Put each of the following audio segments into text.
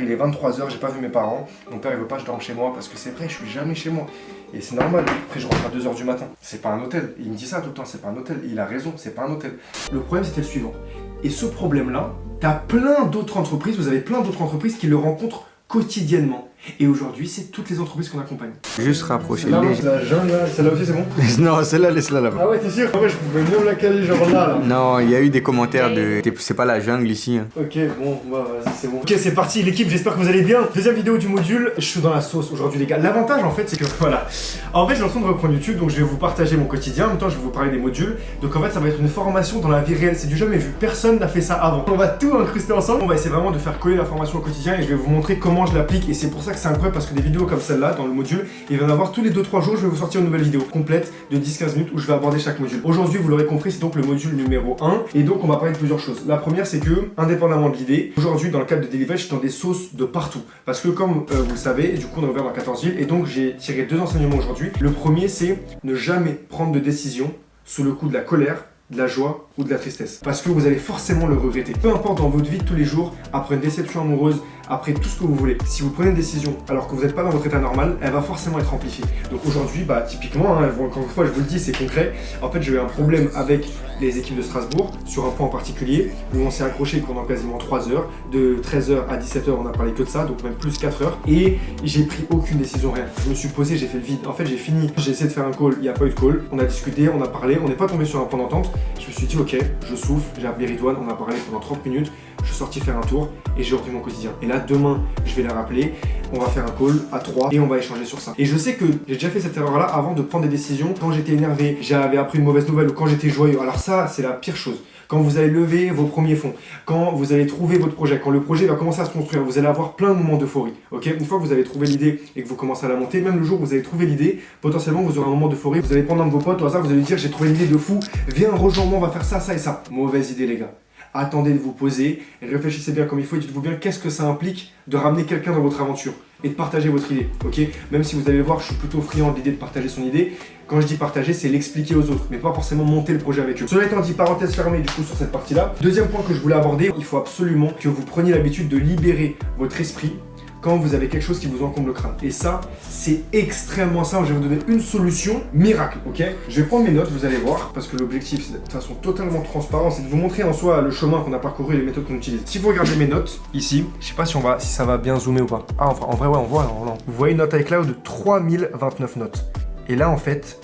Il est 23h, j'ai pas vu mes parents. Mon père il veut pas que je dorme chez moi parce que c'est vrai, je suis jamais chez moi. Et c'est normal, après je rentre à 2h du matin. C'est pas un hôtel. Il me dit ça tout le temps, c'est pas un hôtel. Il a raison, c'est pas un hôtel. Le problème c'était le suivant. Et ce problème-là, t'as plein d'autres entreprises, vous avez plein d'autres entreprises qui le rencontrent quotidiennement. Et aujourd'hui, c'est toutes les entreprises qu'on accompagne. Juste rapprocher Là, les... la jungle, là, celle-là aussi, c'est bon? Non, celle-là, laisse-la là-bas. Ah ouais, t'es sûr? En vrai, je pouvais mieux me la caler genre là. Non, il y a eu des commentaires de... C'est pas la jungle ici. Hein. Ok, bon, bah vas-y, c'est bon. Ok, c'est parti, l'équipe, j'espère que vous allez bien. Deuxième vidéo du module, je suis dans la sauce aujourd'hui, les gars. L'avantage, en fait, c'est que, voilà. En fait, j'ai l'intention de reprendre YouTube, donc je vais vous partager mon quotidien. En même temps, je vais vous parler des modules. Donc, en fait, ça va être une formation dans la vie réelle. C'est du jamais vu. Personne n'a fait ça avant. On va tout incruster ensemble. On va essayer vraiment de faire coller la formation au quotidien et je vais vous montrer comment je l'applique. Et c'est pour ça que c'est incroyable parce que des vidéos comme celle-là, dans le module, il va y en avoir tous les 2-3 jours. Je vais vous sortir une nouvelle vidéo complète de 10-15 minutes où je vais aborder chaque module. Aujourd'hui, vous l'aurez compris, c'est donc le module numéro 1. Et donc, on va parler de plusieurs choses. La première, c'est que, indépendamment de l'idée, aujourd'hui, dans le cadre de Delivery, je suis dans des sauces de partout. Parce que, comme vous le savez, du coup, on est ouvert dans 14 villes. Et donc, j'ai tiré 2 enseignements aujourd'hui. Le premier, c'est ne jamais prendre de décision sous le coup de la colère, de la joie ou de la tristesse. Parce que vous allez forcément le regretter. Peu importe dans votre vie de tous les jours, après une déception amoureuse, après tout ce que vous voulez, si vous prenez une décision alors que vous n'êtes pas dans votre état normal, elle va forcément être amplifiée. Donc aujourd'hui, bah typiquement, hein, encore une fois, je vous le dis, c'est concret. En fait, j'ai eu un problème avec les équipes de Strasbourg sur un point en particulier où on s'est accroché pendant quasiment 3 heures. De 13h à 17h, on a parlé que de ça, donc même plus 4 heures. Et j'ai pris aucune décision, rien. Je me suis posé, j'ai fait le vide. En fait, j'ai fini, j'ai essayé de faire un call, il n'y a pas eu de call. On a discuté, on a parlé, on n'est pas tombé sur un point d'entente. Je me suis dit, ok, je souffle, j'ai appelé Ridwan, on a parlé pendant 30 minutes. Je suis sorti faire un tour et j'ai repris mon quotidien. Et là, demain, je vais la rappeler. On va faire un call à 3 et on va échanger sur ça. Et je sais que j'ai déjà fait cette erreur-là avant de prendre des décisions. Quand j'étais énervé, j'avais appris une mauvaise nouvelle ou quand j'étais joyeux. Alors ça, c'est la pire chose. Quand vous allez lever vos premiers fonds, quand vous allez trouver votre projet, quand le projet va commencer à se construire, vous allez avoir plein de moments d'euphorie. Ok, une fois que vous avez trouvé l'idée et que vous commencez à la monter, même le jour où vous avez trouvé l'idée, potentiellement vous aurez un moment d'euphorie. Vous allez prendre un de vos potes au hasard, vous allez lui dire j'ai trouvé l'idée de fou, viens rejoins-moi, on va faire ça, ça et ça. Mauvaise idée les gars. Attendez de vous poser, réfléchissez bien comme il faut et dites-vous bien qu'est-ce que ça implique de ramener quelqu'un dans votre aventure et de partager votre idée, ok? Même si vous allez le voir, je suis plutôt friand de l'idée de partager son idée. Quand je dis partager, c'est l'expliquer aux autres, mais pas forcément monter le projet avec eux. Cela étant dit, parenthèse fermée du coup sur cette partie-là. Deuxième point que je voulais aborder, il faut absolument que vous preniez l'habitude de libérer votre esprit quand vous avez quelque chose qui vous encombre le crâne. Et ça, c'est extrêmement simple. Je vais vous donner une solution miracle, ok? Je vais prendre mes notes, vous allez voir, parce que l'objectif, c'est de façon totalement transparente, c'est de vous montrer en soi le chemin qu'on a parcouru et les méthodes qu'on utilise. Si vous regardez mes notes, ici, je sais pas si ça va bien zoomer ou pas. Ah, enfin, en vrai, ouais, on voit. Alors, non. Vous voyez une note iCloud de 3029 notes. Et là, en fait,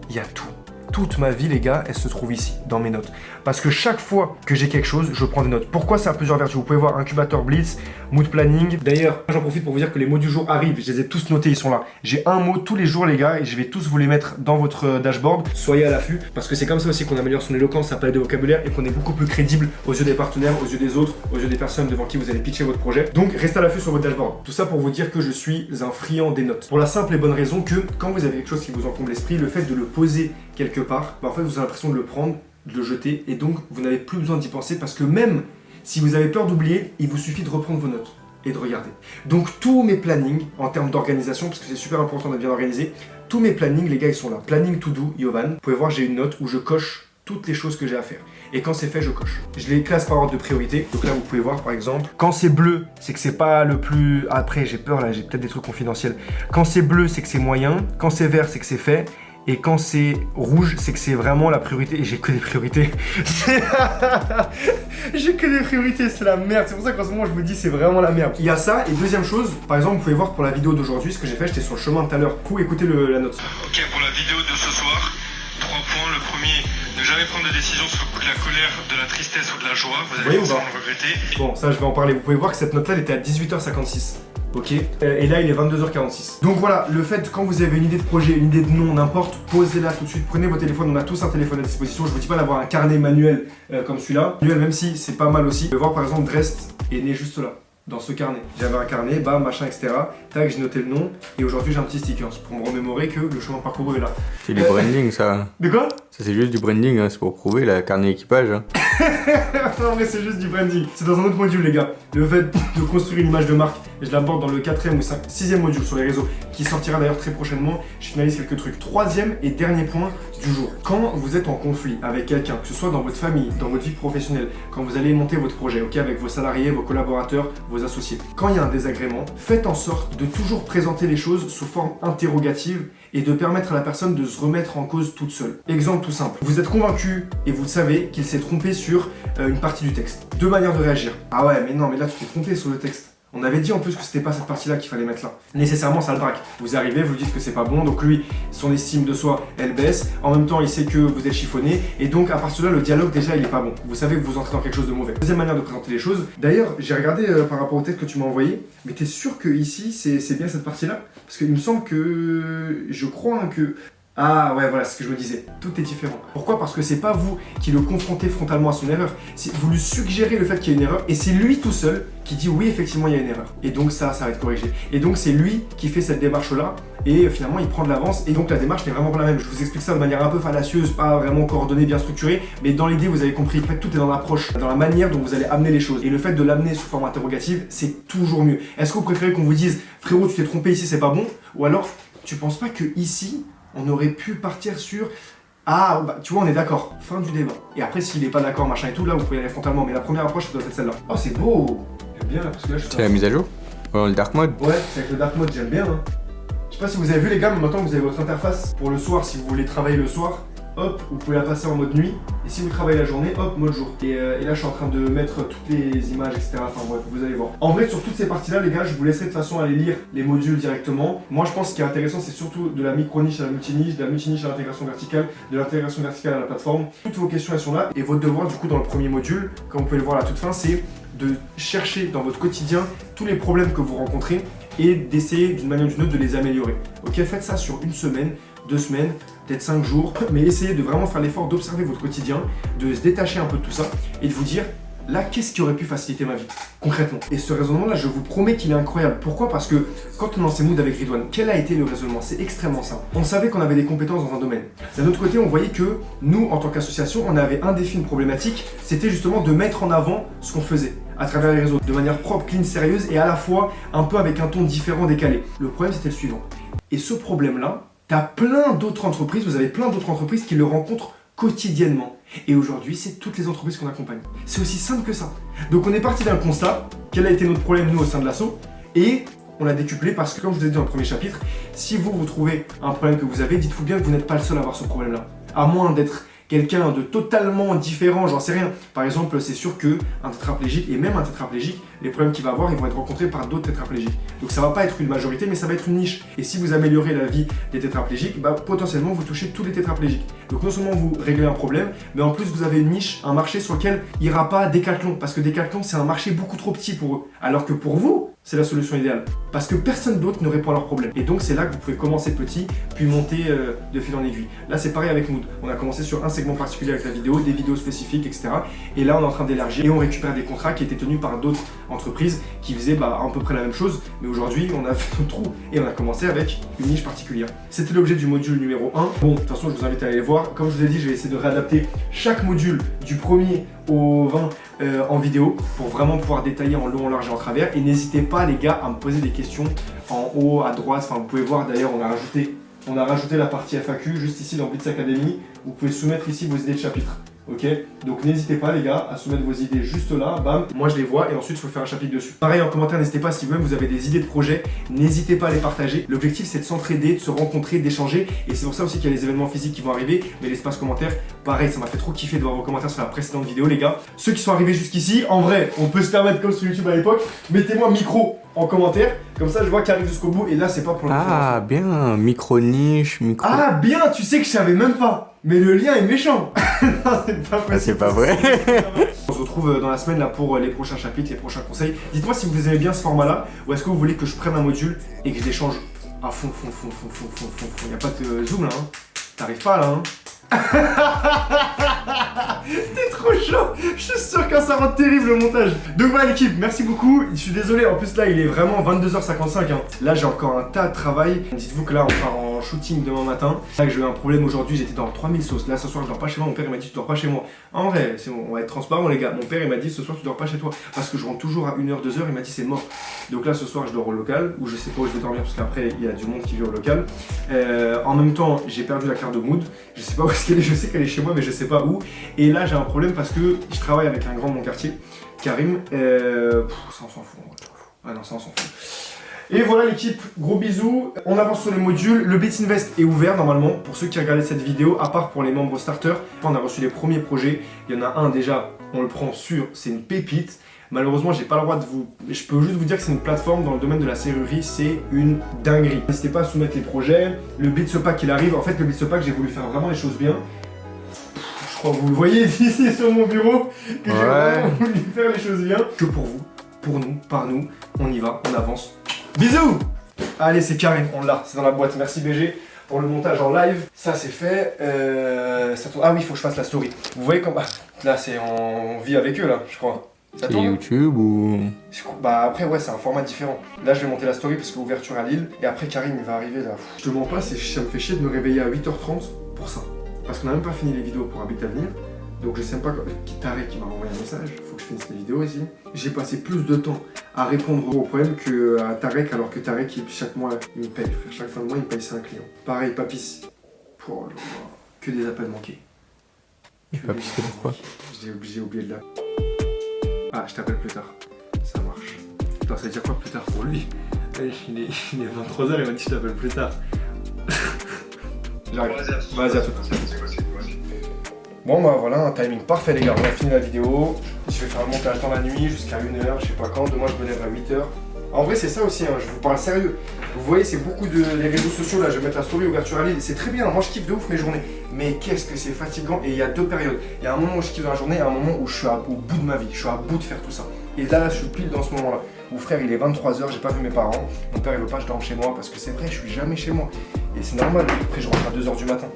il y a tout. Toute ma vie, les gars, elle se trouve ici, dans mes notes. Parce que chaque fois que j'ai quelque chose, je prends des notes. Pourquoi ça a plusieurs vertus? Vous pouvez voir Incubator Blitz, Mood Planning. D'ailleurs, j'en profite pour vous dire que les mots du jour arrivent. Je les ai tous notés, ils sont là. J'ai un mot tous les jours, les gars, et je vais tous vous les mettre dans votre dashboard. Soyez à l'affût, parce que c'est comme ça aussi qu'on améliore son éloquence, sa palette de vocabulaire, et qu'on est beaucoup plus crédible aux yeux des partenaires, aux yeux des autres, aux yeux des personnes devant qui vous allez pitcher votre projet. Donc, restez à l'affût sur votre dashboard. Tout ça pour vous dire que je suis un friand des notes. Pour la simple et bonne raison que, quand vous avez quelque chose qui vous encombre l'esprit, le fait de le poser quelque part, bah en fait, vous avez l'impression de le prendre, de le jeter, et donc vous n'avez plus besoin d'y penser parce que même si vous avez peur d'oublier, il vous suffit de reprendre vos notes et de regarder. Donc tous mes plannings en termes d'organisation, parce que c'est super important d'être bien organisé, tous mes plannings, les gars, ils sont là. Planning to do, Yovan. Vous pouvez voir, j'ai une note où je coche toutes les choses que j'ai à faire. Et quand c'est fait, je coche. Je les classe par ordre de priorité. Donc là, vous pouvez voir, par exemple, quand c'est bleu, c'est que c'est pas le plus... Après, j'ai peur, là, j'ai peut-être des trucs confidentiels. Quand c'est bleu, c'est que c'est moyen. Quand c'est vert, c'est que c'est fait. Et quand c'est rouge, c'est que c'est vraiment la priorité. Et j'ai que des priorités. J'ai que des priorités, c'est la merde. C'est pour ça qu'en ce moment, je vous dis, c'est vraiment la merde. Il y a ça. Et deuxième chose, par exemple, vous pouvez voir pour la vidéo d'aujourd'hui, ce que j'ai fait, j'étais sur le chemin tout à l'heure. Vous écoutez la note. Ok, pour la vidéo de ce soir, 3 points. Le premier, ne jamais prendre de décision sous le coup de la colère, de la tristesse ou de la joie. Vous allez forcément le regretter. Bon, ça, je vais en parler. Vous pouvez voir que cette note-là, elle était à 18h56. Ok, et là il est 22h46. Donc voilà, le fait quand vous avez une idée de projet, une idée de nom, n'importe, posez-la tout de suite, prenez vos téléphones, on a tous un téléphone à disposition. Je vous dis pas d'avoir un carnet manuel comme celui-là, manuel même si c'est pas mal aussi. Vous pouvez voir par exemple Drest est né juste là, dans ce carnet. J'avais un carnet, bam, machin, etc. Tac, j'ai noté le nom, et aujourd'hui j'ai un petit sticker pour me remémorer que le chemin parcouru est là. C'est du branding ça. De quoi? Ça c'est juste du branding, hein. C'est pour prouver la carnet équipage. Hein. En vrai c'est juste du branding. C'est dans un autre module les gars. Le fait de construire une image de marque je l'aborde dans le 4e ou 6e module sur les réseaux, qui sortira d'ailleurs très prochainement. Je finalise quelques trucs. 3e et dernier point du jour. Quand vous êtes en conflit avec quelqu'un, que ce soit dans votre famille, dans votre vie professionnelle, quand vous allez monter votre projet, ok, avec vos salariés, vos collaborateurs, vos associés, quand il y a un désagrément, faites en sorte de toujours présenter les choses sous forme interrogative et de permettre à la personne de se remettre en cause toute seule. Exemple tout simple. Vous êtes convaincu et vous savez qu'il s'est trompé sur une partie du texte. Deux manières de réagir. Ah ouais, mais non, mais là tu t'es trompé sur le texte. On avait dit en plus que c'était pas cette partie-là qu'il fallait mettre là. Nécessairement, ça le braque. Vous arrivez, vous dites que c'est pas bon, donc lui, son estime de soi, elle baisse. En même temps, il sait que vous êtes chiffonné, et donc à partir de là, le dialogue déjà, il est pas bon. Vous savez que vous entrez dans quelque chose de mauvais. Deuxième manière de présenter les choses. D'ailleurs, j'ai regardé par rapport au texte que tu m'as envoyé, mais t'es sûr que ici, c'est bien cette partie-là? Parce qu'il me semble que, je crois que. Ah ouais, voilà, c'est ce que je me disais. Tout est différent. Pourquoi? Parce que c'est pas vous qui le confrontez frontalement à son erreur. Vous lui suggérez le fait qu'il y a une erreur et c'est lui tout seul qui dit oui, effectivement, il y a une erreur. Et donc ça va être corrigé. Et donc c'est lui qui fait cette démarche-là et finalement il prend de l'avance et donc la démarche n'est vraiment pas la même. Je vous explique ça de manière un peu fallacieuse, pas vraiment coordonnée, bien structurée, mais dans l'idée, vous avez compris. En fait, tout est dans l'approche, dans la manière dont vous allez amener les choses. Et le fait de l'amener sous forme interrogative, c'est toujours mieux. Est-ce que vous préférez qu'on vous dise frérot, tu t'es trompé ici, c'est pas bon? Ou alors, tu penses pas que ici, on aurait pu partir sur ah, bah, tu vois, on est d'accord, fin du débat. Et après, s'il n'est pas d'accord, machin et tout, là, vous pouvez y aller frontalement. Mais la première approche, ça doit être celle-là. Oh, c'est beau! J'aime bien là, parce que là, je suis. C'est la mise à jour? Ouais, le dark mode? Ouais, c'est avec le dark mode, j'aime bien. Hein. Je sais pas si vous avez vu, les gars, mais maintenant vous avez votre interface pour le soir, si vous voulez travailler le soir. Hop, vous pouvez la passer en mode nuit. Et si vous travaillez la journée, hop, mode jour. Et là, je suis en train de mettre toutes les images, etc. Enfin bref, vous allez voir. En vrai, sur toutes ces parties-là, les gars, je vous laisserai de toute façon aller lire les modules directement. Moi, je pense que ce qui est intéressant, c'est surtout de la micro-niche à la multi-niche, de la multi-niche à l'intégration verticale, de l'intégration verticale à la plateforme. Toutes vos questions, elles sont là. Et votre devoir, du coup, dans le premier module, comme vous pouvez le voir à la toute fin, c'est de chercher dans votre quotidien tous les problèmes que vous rencontrez et d'essayer d'une manière ou d'une autre de les améliorer. Ok, faites ça sur une semaine, 2 semaines, peut-être 5 jours, mais essayez de vraiment faire l'effort d'observer votre quotidien, de se détacher un peu de tout ça et de vous dire là, qu'est-ce qui aurait pu faciliter ma vie, concrètement. Et ce raisonnement-là, je vous promets qu'il est incroyable. Pourquoi? Parce que quand on est dans ces moods avec Ridwan, quel a été le raisonnement? C'est extrêmement simple. On savait qu'on avait des compétences dans un domaine. D'un autre côté, on voyait que nous, en tant qu'association, on avait un défi, une problématique, c'était justement de mettre en avant ce qu'on faisait à travers les réseaux, de manière propre, clean, sérieuse et à la fois un peu avec un ton différent, décalé. Le problème, c'était le suivant. Et ce problème-là, t'as plein d'autres entreprises, vous avez plein d'autres entreprises qui le rencontrent quotidiennement. Et aujourd'hui, c'est toutes les entreprises qu'on accompagne. C'est aussi simple que ça. Donc on est parti d'un constat, quel a été notre problème nous au sein de l'asso, et on l'a décuplé parce que comme je vous ai dit dans le premier chapitre, si vous trouvez un problème que vous avez, dites-vous bien que vous n'êtes pas le seul à avoir ce problème-là. À moins d'être quelqu'un de totalement différent, j'en sais rien. Par exemple, c'est sûr qu'un tétraplégique, et même un tétraplégique, les problèmes qu'il va avoir, ils vont être rencontrés par d'autres tétraplégiques. Donc ça va pas être une majorité, mais ça va être une niche. Et si vous améliorez la vie des tétraplégiques, bah, potentiellement vous touchez tous les tétraplégiques. Donc non seulement vous réglez un problème, mais en plus vous avez une niche, un marché sur lequel il n'y ira pas Decathlon. Parce que Decathlon, c'est un marché beaucoup trop petit pour eux. Alors que pour vous, c'est la solution idéale. Parce que personne d'autre ne répond à leurs problèmes. Et donc c'est là que vous pouvez commencer petit, puis monter de fil en aiguille. Là c'est pareil avec Mood. On a commencé sur un segment particulier avec la vidéo, des vidéos spécifiques, etc. Et là on est en train d'élargir et on récupère des contrats qui étaient tenus par d'autres entreprises qui faisaient à peu près la même chose. Mais aujourd'hui on a fait notre trou et on a commencé avec une niche particulière. C'était l'objet du module numéro 1. Bon, de toute façon je vous invite à aller voir. Comme je vous ai dit, je vais essayer de réadapter chaque module du 1er au 20 en vidéo pour vraiment pouvoir détailler en long, en large et en travers. Et n'hésitez pas les gars à me poser des questions en haut, à droite. Enfin vous pouvez voir d'ailleurs on a rajouté la partie FAQ juste ici dans Blitz Academy. Vous pouvez soumettre ici vos idées de chapitre. Ok, donc n'hésitez pas les gars à soumettre vos idées juste là, bam, moi je les vois et ensuite je peux faire un chapitre dessus. Pareil en commentaire, n'hésitez pas si vous-même vous avez des idées de projets, n'hésitez pas à les partager. L'objectif c'est de s'entraider, de se rencontrer, d'échanger et c'est pour ça aussi qu'il y a les événements physiques qui vont arriver, mais l'espace commentaire, pareil, ça m'a fait trop kiffer de voir vos commentaires sur la précédente vidéo les gars. Ceux qui sont arrivés jusqu'ici, en vrai, on peut se permettre comme sur YouTube à l'époque, mettez-moi micro en commentaire, comme ça je vois qu'il arrive jusqu'au bout et là c'est pas pour le Ah bien, micro-niche, micro... Ah bien, tu sais que je savais même pas. Mais le lien est méchant. Non, c'est pas possible. C'est pas vrai. On se retrouve dans la semaine là pour les prochains chapitres, les prochains conseils. Dites-moi si vous aimez bien ce format-là ou est-ce que vous voulez que je prenne un module et que je l'échange à fond. Y a pas de zoom là, hein. T'arrives pas là, hein. T'es trop chaud. Je suis sûr que ça rend terrible le montage. Donc voilà l'équipe, merci beaucoup. Je suis désolé, en plus là il est vraiment 22h55 hein. Là j'ai encore un tas de travail. Dites-vous que là on part en shooting demain matin. Là, j'ai eu un problème aujourd'hui, j'étais dans 3000 sauces. Là, ce soir, je dors pas chez moi. Mon père, il m'a dit, tu dors pas chez moi. En vrai, on va être transparent, les gars. Mon père, il m'a dit, ce soir, tu dors pas chez toi. Parce que je rentre toujours à 1h, 2h. Il m'a dit, c'est mort. Donc là, ce soir, je dors au local, où je sais pas où je vais dormir, parce qu'après, il y a du monde qui vit au local. En même temps, j'ai perdu la carte de Mood. Je sais pas où est-ce qu'elle est. Je sais qu'elle est chez moi, mais je sais pas où. Et là, j'ai un problème parce que je travaille avec un grand de mon quartier, Karim. Ça, on s'en fout. Ah non, ça, on s'en fout. Et voilà l'équipe, gros bisous. On avance sur les modules. Le BitInvest est ouvert normalement pour ceux qui regardaient cette vidéo, à part pour les membres starters. On a reçu les premiers projets. Il y en a un déjà, on le prend sûr, c'est une pépite. Malheureusement, j'ai pas le droit de vous. Je peux juste vous dire que c'est une plateforme dans le domaine de la serrurerie, c'est une dinguerie. N'hésitez pas à soumettre les projets. Le BitSopack il arrive. En fait, le BitSopack, j'ai voulu faire vraiment les choses bien. Je crois que vous le voyez ici sur mon bureau, que j'ai vraiment voulu faire les choses bien. Que pour vous, pour nous, par nous, on y va, on avance. Bisous. Allez, c'est carré, on l'a, c'est dans la boîte. Merci BG pour le montage en live. Ça c'est fait. Ça tourne. Ah oui, il faut que je fasse la story. Vous voyez comme là, c'est on vit avec eux là, je crois. Ça C'est tourne YouTube ou... Bah après ouais, c'est un format différent. Là, je vais monter la story parce que ouverture à Lille. Et après Karim il va arriver là. Je te mens pas, ça me fait chier de me réveiller à 8h30 pour ça. Parce qu'on n'a même pas fini les vidéos pour Habit Avenir. Donc je sais même pas qui Tarek qui m'a envoyé un message, faut que je finisse les vidéos ici. J'ai passé plus de temps à répondre aux problèmes que à Tarek, alors que Tarek chaque mois il me paye, frère. Chaque fin de mois il me paye 5 clients. Pareil, Papis. Oh là là. Que des appels manqués. Papis, c'est pourquoi? J'ai oublié de là. Ah, je t'appelle plus tard. Ça marche. Attends, ça veut dire quoi plus tard pour lui? Il est 23h, il m'a dit je t'appelle plus tard. J'arrive. Vas-y à tout de suite. Bon bah voilà, un timing parfait les gars, on a fini la vidéo. Je vais faire un montage dans la nuit jusqu'à 1h, je sais pas quand, demain je me lève à 8h. En vrai c'est ça aussi, hein, je vous parle sérieux. Vous voyez c'est beaucoup de les réseaux sociaux là, je vais mettre la story ouverture à Lille, c'est très bien, moi je kiffe de ouf mes journées. Mais qu'est-ce que c'est fatigant, et il y a deux périodes. Il y a un moment où je kiffe dans la journée et un moment où je suis au bout de ma vie, je suis à bout de faire tout ça. Et là je suis pile dans ce moment là. Mon frère il est 23h, j'ai pas vu mes parents, mon père il veut pas que je dorme chez moi parce que c'est vrai, je suis jamais chez moi. Et c'est normal, après je rentre à 2h du matin.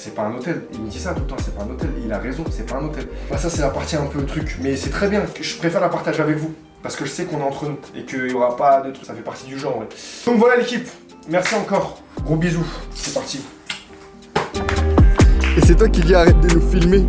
C'est pas un hôtel, il me dit ça tout le temps, c'est pas un hôtel, et il a raison, c'est pas un hôtel. Bah ça c'est la partie un peu truc, mais c'est très bien, je préfère la partager avec vous, parce que je sais qu'on est entre nous, et qu'il y aura pas de trucs, ça fait partie du genre, ouais. Donc voilà l'équipe, merci encore, gros bisous, c'est parti. Et c'est toi qui dis arrête de nous filmer.